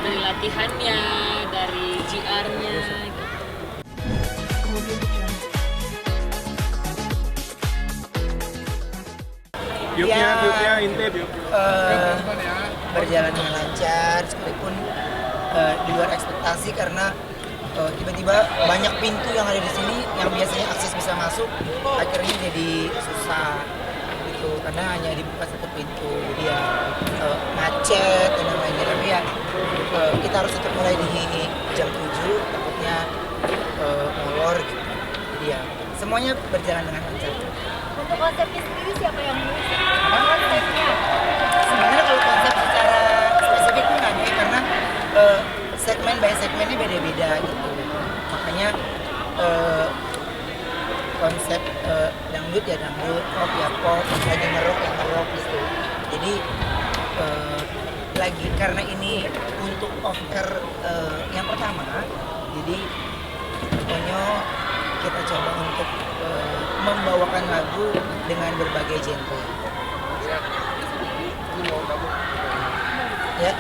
dari latihannya, dari GR-nya gitu. Yuknya intip. Berjalan dengan lancar sekalipun di luar ekspektasi karena tiba-tiba banyak pintu yang ada di sini yang biasanya akses bisa masuk akhirnya jadi susah gitu karena hanya dibuka satu pintu jadi ya macet dan lain-lainnya tapi ya kita harus tetap mulai di jam 7 takutnya molor gitu jadi ya semuanya berjalan dengan lancar. Untuk konsepnya sendiri siapa yang mengusik? Konsepnya? Sebenarnya kalau konsep secara spesifik pun ada ya, karena segmen by segmennya beda-beda gitu. Makanya konsep dangdut ya dangdut, pop ya pop, lagi ngerok ya ngerok gitu. Jadi lagi karena ini untuk off air yang pertama, jadi pokoknya kita coba untuk membawakan lagu dengan berbagai genre. Ya.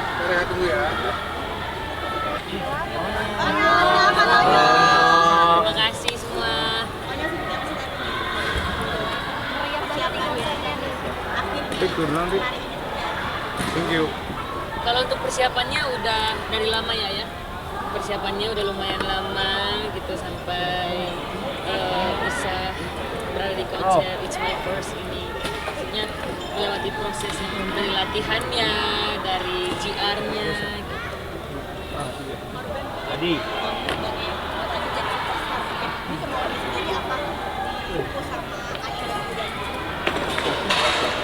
Tunggu ya. Terima kasih semua. Tidur nanti. Thank you. Kalau untuk persiapannya udah dari lama ya. Persiapannya udah lumayan lama gitu sampai bisa berada di konser It's My First ini. Maksudnya melewati prosesnya dari latihannya, dari GR-nya gitu. Tadi.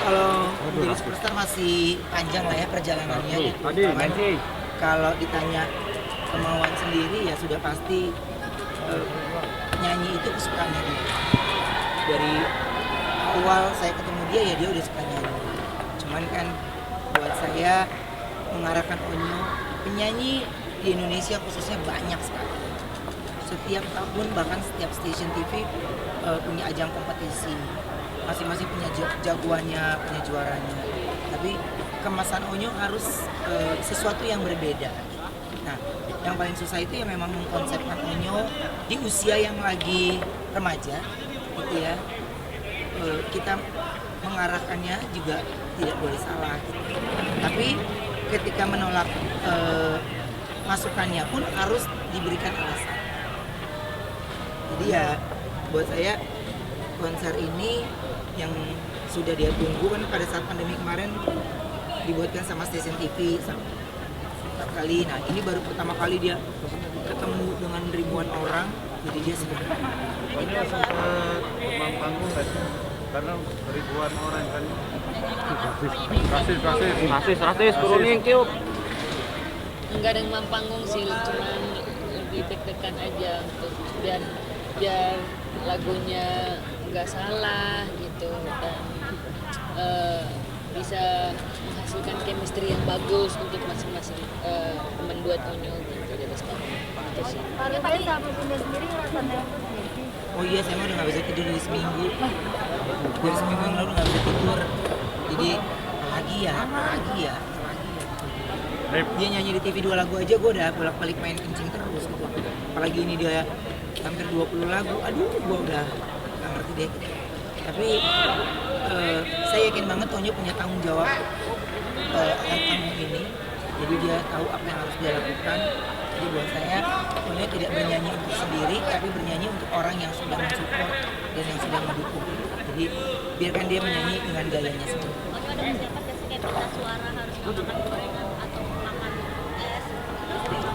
Kalau menjadi superstar masih panjang lah ya perjalanannya. Cuman kalau ditanya kemauan sendiri ya sudah pasti nyanyi itu kesukaannya dia. Dari awal saya ketemu dia ya dia udah suka nyanyi. Cuman kan buat saya mengarahkan Onyo penyanyi di Indonesia khususnya banyak sekali. Setiap tahun bahkan setiap stasiun TV punya ajang kompetisi. Masing-masing punya jagoannya, punya juaranya. Tapi kemasan Onyo harus sesuatu yang berbeda. Nah, yang paling susah itu ya memang mengkonsepkan Onyo di usia yang lagi remaja, gitu ya. Kita mengarahkannya juga tidak boleh salah. Gitu. Tapi ketika menolak masukannya pun harus diberikan alasan. Jadi ya buat saya konser ini yang sudah dia tunggu kan pada saat pandemi kemarin dibuatkan sama stasiun TV empat kali. Nah ini baru pertama kali dia ketemu dengan ribuan orang, jadi dia senang. Ini sempat panggung kan? Karena ribuan orang kan. Rasis, turunin kiuk. Enggak ada yang panggung sih, cuman lebih deg-degan aja untuk biar lagunya nggak salah gitu dan bisa menghasilkan chemistry yang bagus untuk masing-masing teman duet Onyo gitu dari sekarang. Itu sih. Tadi sama Bunda sendiri ngerasa nervous nggak sih? Oh iya, saya mah udah nggak bisa tidur dari seminggu. Dari seminggu yang lalu nggak bisa tidur. Jadi apalagi ya. Dia nyanyi di TV 2 lagu aja, gue udah bolak-balik main kencing terus gitu. Apalagi ini dia hampir 20 lagu, aduh gue udah nggak ngerti deh. Tapi saya yakin banget Onyo punya tanggung jawab akan panggung ini. Jadi dia tahu apa yang harus dia lakukan. Jadi buat saya Onyo tidak bernyanyi untuk sendiri, tapi bernyanyi untuk orang yang sudah mensupport dan yang sudah mendukung. Jadi biarkan dia menyanyi dengan gayanya sendiri. Ada persiapan kayak suara harus makan gorengan atau makan es?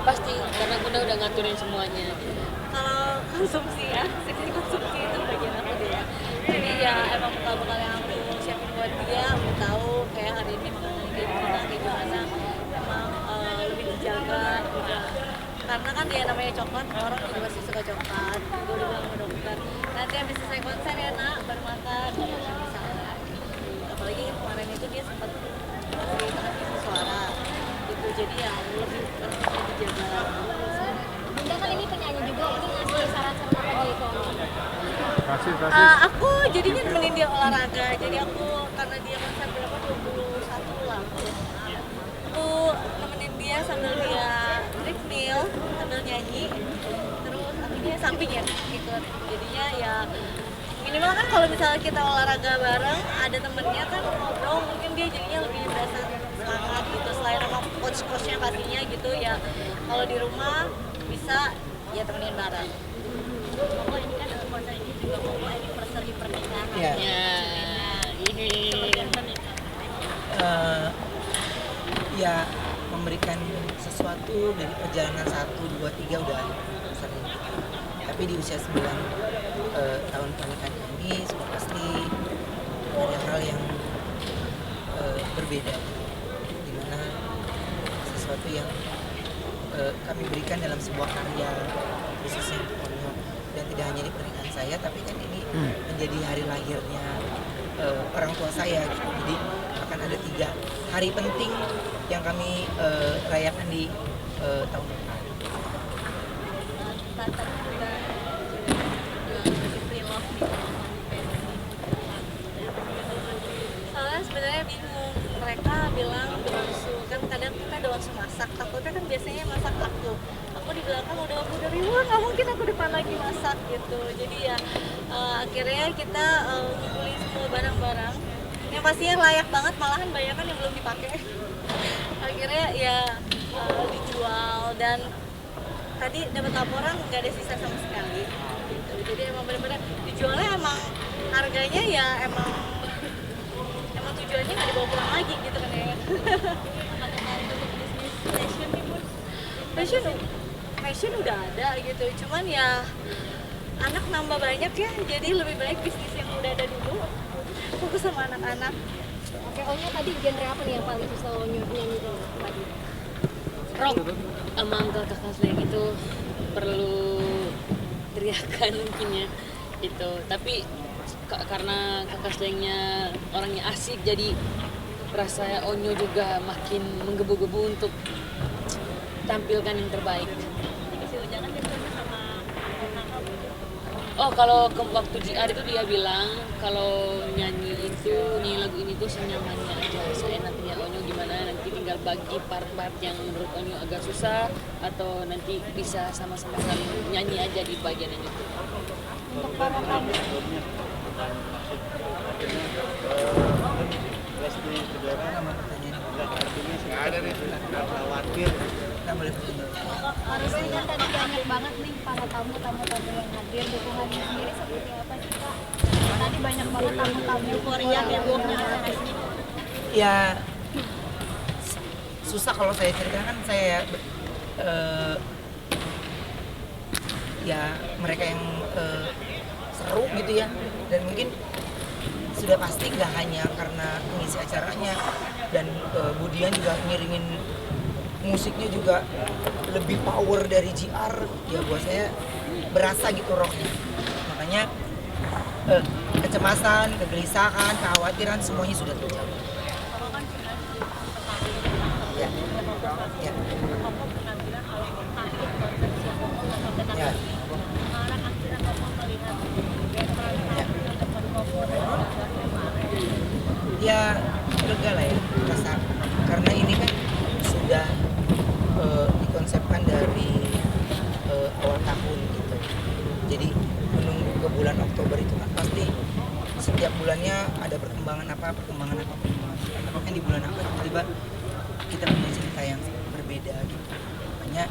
Pasti karena Bunda udah ngaturin semuanya. Kalau konsumsi ya, seksi konsumsi itu bagian aku deh ya. Jadi ya emang bekal-bekal yang aku siapin buat dia, aku tahu kayak hari ini makanannya kayak gimana. Emang lebih dijaga juga. Karena kan dia namanya coklat, orang juga pasti suka coklat. Gue udah bilang sama dokter, nanti habis selesai konser ya nak, baru makan. Bisa lah. Apalagi kemarin itu dia sempat transmisi suara. Itu jadi ya lebih dijaga lagi. Bunda kan ini penyanyi juga, ini ngasih saran-saran apa dari Onyo? Rasis. Aku jadinya nemenin dia olahraga, jadi aku karena dia konser berapa 21 lagu, aku nemenin dia sambil dia samping ya ikut. Jadinya ya minimal kan kalau misalnya kita olahraga bareng ada temennya kan ngobrol, mungkin dia jadinya lebih berasa semangat gitu. Selain sama coach-coachnya pastinya gitu ya, kalau di rumah bisa ya temenin bareng. Koko ini kan puasa ini juga Koko anniversary pernikahan. Ya. Ya, ini. Kemudian menikah. Ya memberikan sesuatu dari perjalanan 1, 2, 3 udah sering. Tapi di usia 9 tahun pernikahan kami sudah pasti ada hal yang berbeda, dimana sesuatu yang kami berikan dalam sebuah karya khususnya untuk Onyo, dan tidak hanya di pernikahan saya, tapi kan ini menjadi hari lahirnya orang tua saya gitu. Jadi akan ada 3 hari penting yang kami rayakan di tahun depan. Tantanya juga pre-love nih. Soalnya sebenarnya bingung, mereka bilang Dewansu, kan kadang kita Dewansu masak, takutnya kan biasanya masak aku di belakang udah dari wah nggak mungkin aku depan lagi masak gitu. Jadi ya akhirnya kita ngumpulin semua barang-barang yang pastinya layak banget, malahan banyak kan yang belum dipakai. Akhirnya ya dijual, dan tadi dapat laporan nggak ada sisa sama sekali gitu. Jadi emang benar-benar dijualnya, emang harganya ya emang tujuannya nggak dibawa pulang lagi gitu kan ya. Fashion nih Bun. Fashion udah ada gitu, cuman ya anak nambah banyak ya, jadi lebih baik bisnis yang udah ada dulu, fokus sama anak-anak. Oke, Onyo tadi genre apa nih yang paling susah Onyo nyanyi tadi? Rock sama kakak slang itu perlu teriakan mungkin ya gitu, tapi karena kakak slangnya orangnya asik, jadi rasa Onyo juga makin menggebu-gebu untuk tampilkan yang terbaik. Dikasih ujangan biasanya sama kakak Bun. Oh, kalau waktu JR itu dia bilang kalau nyanyi lagu ini tuh senyamannya aja, seenaknya Onyo gimana, nanti tinggal bagi part-part yang menurut Onyo agak susah, atau nanti bisa sama-sama saling nyanyi aja di bagian yang itu. Untuk para tamu. Pasti saudara Nama pertanyaan nggak ada nih, nggak khawatir. kita boleh bertanya. Hari ini kan tadi banyak banget nih para tamu-tamu yang hadir. Dukungannya sendiri seperti apa sih Kak? Tadi banyak banget tamu-tamu euforia hebohnya acara ini. Ya susah kalau saya ceritakan, kan saya ya mereka yang seru gitu ya, dan mungkin sudah pasti nggak hanya karena mengisi acaranya, dan Budian juga ngiringin musiknya juga lebih power dari JR, ya buat saya berasa gitu rocknya. Makanya kecemasan, kegelisahan, kekhawatiran semuanya sudah terjawab. Kalau kan cuma Ya. Ya. Koko pernah bilang kalau akhir konser si Koko nggak sampai Ya. kemarin akhirnya Koko melihat veteran Ya. di depan Koko dan juga kemarin. Ya lega lah ya rasa, karena ini kan sudah dikonsepkan dari awal tahun gitu. Jadi menunggu ke bulan Oktober itu kan pasti setiap bulannya ada perkembangan apa. Apakah di bulan apa tiba-tiba kita punya cerita yang berbeda gitu. Makanya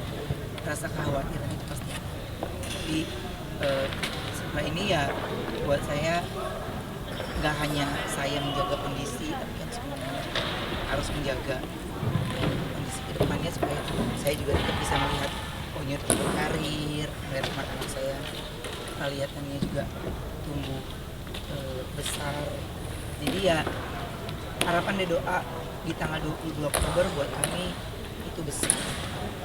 rasa kekhawatiran itu pasti ada. Tapi setelah ini ya buat saya nggak hanya saya menjaga kondisi, tapi kan semuanya harus menjaga kondisi kedepannya supaya saya juga tetap bisa melihat Onyo tetap berkarir, melihat anak-anak saya, melihatnya juga tumbuh besar. Jadi ya harapan dan doa di tanggal 22 Oktober buat kami itu besar.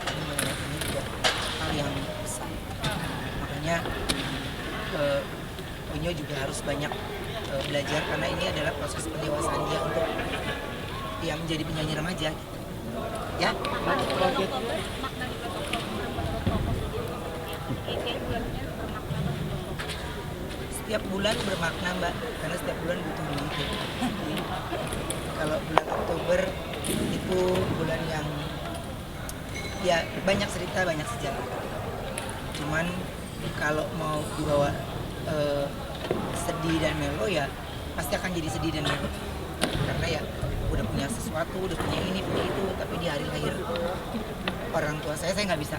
Kami melihatnya juga hal yang besar. Makanya Onyo juga harus banyak belajar, karena ini adalah proses pendewasaan dia untuk ya menjadi penyanyi remaja gitu. Ya. Bulan Oktober makna di bulan Oktober menurut Koko sendiri kayak bulannya bermakna banget buat Koko. Setiap bulan bermakna Mbak, karena setiap bulan butuh duit ya. Jadi, kalau bulan Oktober itu bulan yang ya banyak cerita, banyak sejarah. Cuman kalau mau dibawa sedih dan melo ya pasti akan jadi sedih dan melo, karena ya udah punya sesuatu, udah punya ini punya itu, tapi di hari lahir orang tua saya nggak bisa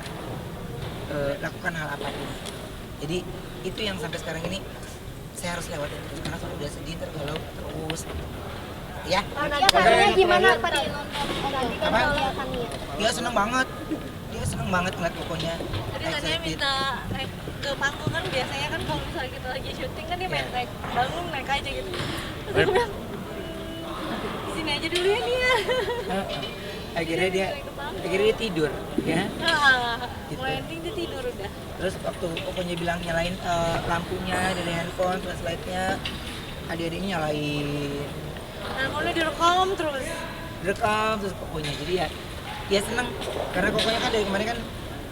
lakukan hal apapun. Jadi itu yang sampai sekarang ini saya harus lewatin terus, karena kalau udah sedih tergalau terus ya. Tadinya gimana Pak di nonton tadi kan Apa? kelihatannya? Dia seneng banget ngeliat pokoknya Tadi katanya excited. minta naik ke panggung kan, biasanya kan kalau misalnya kita lagi syuting kan dia main Iya. naik bangun naik aja gitu. Terus aku bilang, di sini aja dulu ya dia. akhirnya dia tidur ya. Gitu. Mulai ending dia tidur udah. Terus waktu pokoknya bilang nyalain lampunya dari handphone, flashlightnya, adik-adiknya nyalain, Handphonenya direkam terus. direkam terus pokoknya. Jadi ya seneng, karena pokoknya kan dari kemarin kan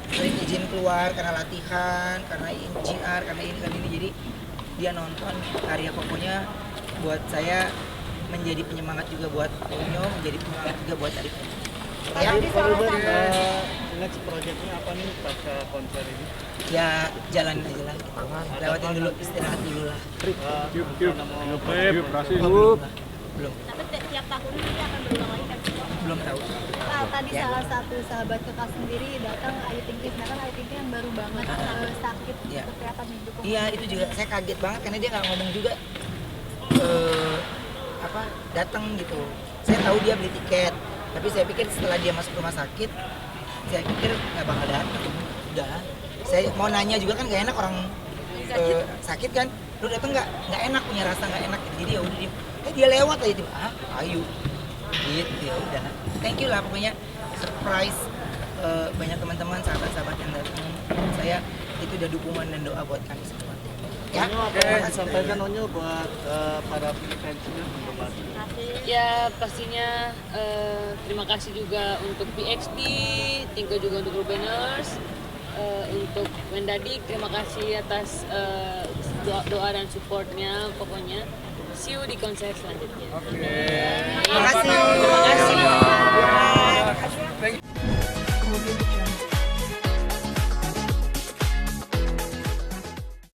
sering izin keluar karena latihan, karena JR, karena ini, jadi dia nonton karya pokoknya buat saya menjadi penyemangat juga buat Onyo, menjadi penyemangat juga buat adiknya. Ya, Tadi salah satu Next projectnya apa nih pasca konser ini? ya jalan aja lah, lewatin dulu, istirahat dulu lah. Belum. tapi tiap tahun ini akan berulang lagi kan? Belum tahu. Nah, tadi Ya. salah satu sahabat kakak sendiri datang Ayu Ting Ting, sedangkan Ayu Ting Ting yang baru banget sakit Ya. seperti apa nih dukung? Iya, itu juga saya kaget banget karena dia nggak ngomong juga datang gitu. Saya tahu dia beli tiket, tapi saya pikir setelah dia masuk rumah sakit, saya pikir nggak bakal datang. Udah, saya mau nanya juga kan nggak enak, orang sakit kan, lu datang nggak enak, punya rasa nggak enak gitu. Jadi ya udah dia lewat aja tiba, Ayu gitu, ya udah. Thank you lah pokoknya, surprise. Banyak teman-teman, sahabat-sahabat yang datang, saya itu udah dukungan dan doa buat kami semua. Ya, terima kasih. Sampaikan Onyo buat para fansnya untuk Bati. Ya pastinya terima kasih juga untuk PXD, Tinko juga untuk Rubeners, untuk Mendadik, terima kasih atas doa dan supportnya. Pokoknya see you di konser selanjutnya. Terima kasih. Terima kasih. Terima kasih.